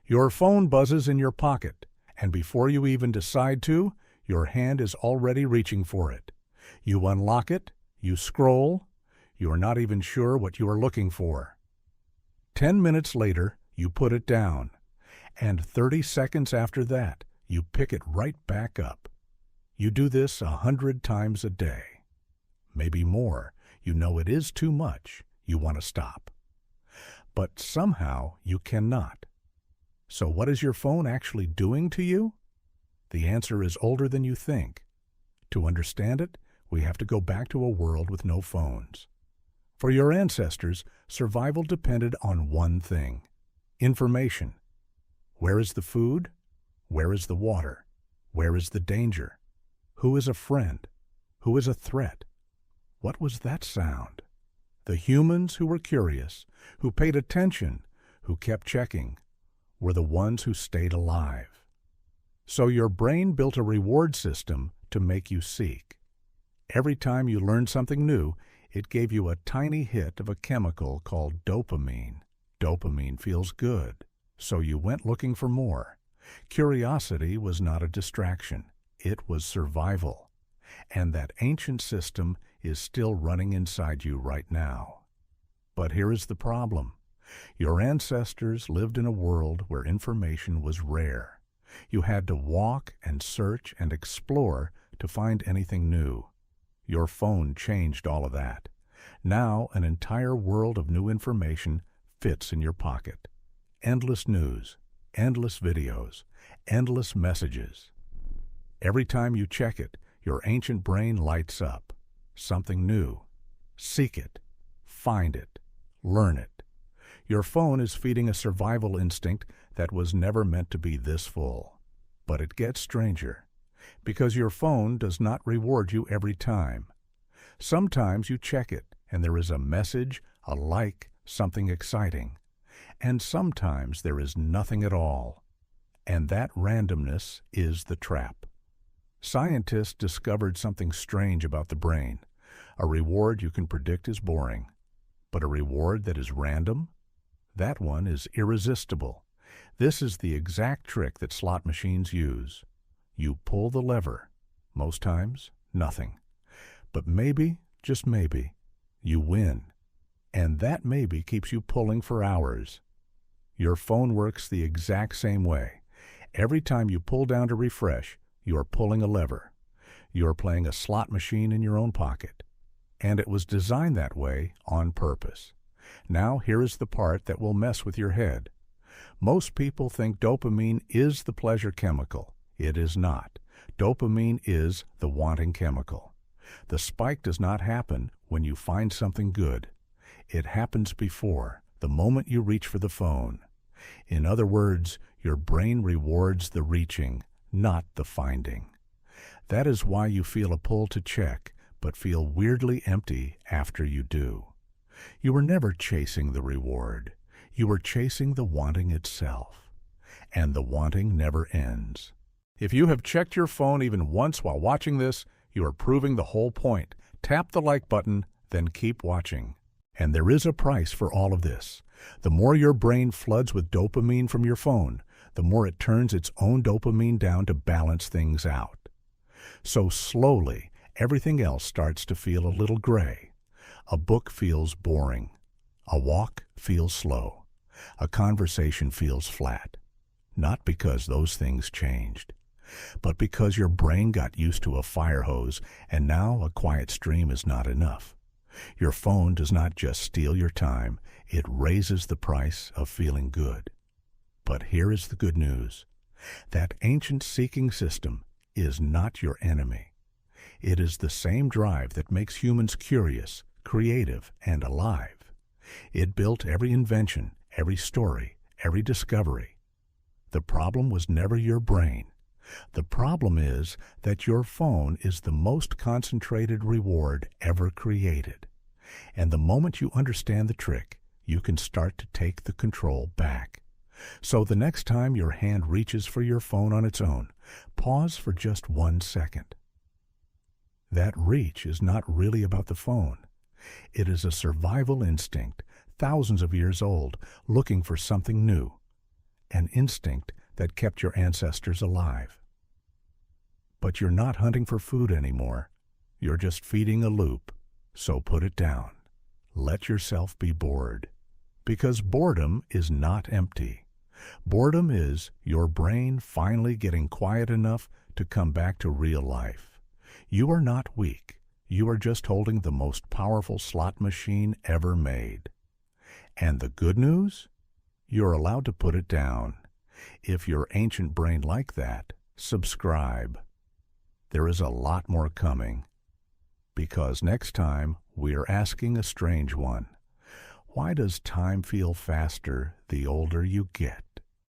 Your phone buzzes in your pocket, and before you even decide to, your hand is already reaching for it. You unlock it, you scroll, you are not even sure what you are looking for. 10 minutes later, you put it down, and 30 seconds after that, you pick it right back up. You do this 100 times a day. Maybe more. You know it is too much. You want to stop. But somehow you cannot. So what is your phone actually doing to you? The answer is older than you think. To understand it, we have to go back to a world with no phones. For your ancestors, survival depended on one thing: information. Where is the food? Where is the water? Where is the danger? Who is a friend? Who is a threat? What was that sound? The humans who were curious, who paid attention, who kept checking, were the ones who stayed alive. So your brain built a reward system to make you seek. Every time you learned something new, it gave you a tiny hit of a chemical called dopamine. Dopamine feels good, so you went looking for more. Curiosity was not a distraction. It was survival. And that ancient system is still running inside you right now. But here is the problem. Your ancestors lived in a world where information was rare. You had to walk and search and explore to find anything new. Your phone changed all of that. Now an entire world of new information fits in your pocket. Endless news, endless videos, endless messages. Every time you check it, your ancient brain lights up. Something new. Seek it. Find it. Learn it. Your phone is feeding a survival instinct that was never meant to be this full. But it gets stranger, because your phone does not reward you every time. Sometimes you check it, and there is a message, a like, something exciting. And sometimes there is nothing at all. And that randomness is the trap. Scientists discovered something strange about the brain. A reward you can predict is boring. But a reward that is random? That one is irresistible. This is the exact trick that slot machines use. You pull the lever. Most times, nothing. But maybe, just maybe, you win. And that maybe keeps you pulling for hours. Your phone works the exact same way. Every time you pull down to refresh, you are pulling a lever. You are playing a slot machine in your own pocket. And it was designed that way on purpose. Now here is the part that will mess with your head. Most people think dopamine is the pleasure chemical. It is not. Dopamine is the wanting chemical. The spike does not happen when you find something good. It happens before, the moment you reach for the phone. In other words, your brain rewards the reaching, not the finding. That is why you feel a pull to check, but feel weirdly empty after you do. You were never chasing the reward. You were chasing the wanting itself. And the wanting never ends. If you have checked your phone even once while watching this, you are proving the whole point. Tap the like button, then keep watching. And there is a price for all of this. The more your brain floods with dopamine from your phone, the more it turns its own dopamine down to balance things out. So slowly, everything else starts to feel a little gray. A book feels boring. A walk feels slow. A conversation feels flat. Not because those things changed, but because your brain got used to a fire hose and now a quiet stream is not enough. Your phone does not just steal your time, it raises the price of feeling good. But here is the good news. That ancient seeking system is not your enemy. It is the same drive that makes humans curious, creative, and alive. It built every invention, every story, every discovery. The problem was never your brain. The problem is that your phone is the most concentrated reward ever created. And the moment you understand the trick, you can start to take the control back. So the next time your hand reaches for your phone on its own, pause for just 1 second. That reach is not really about the phone. It is a survival instinct, thousands of years old, looking for something new. an instinct that kept your ancestors alive. But you're not hunting for food anymore. You're just feeding a loop. So put it down. Let yourself be bored. Because boredom is not empty. Boredom is your brain finally getting quiet enough to come back to real life. You are not weak. You are just holding the most powerful slot machine ever made. And the good news? You're allowed to put it down. If your ancient brain like that, subscribe. There is a lot more coming. Because next time, we're asking a strange one. Why does time feel faster the older you get?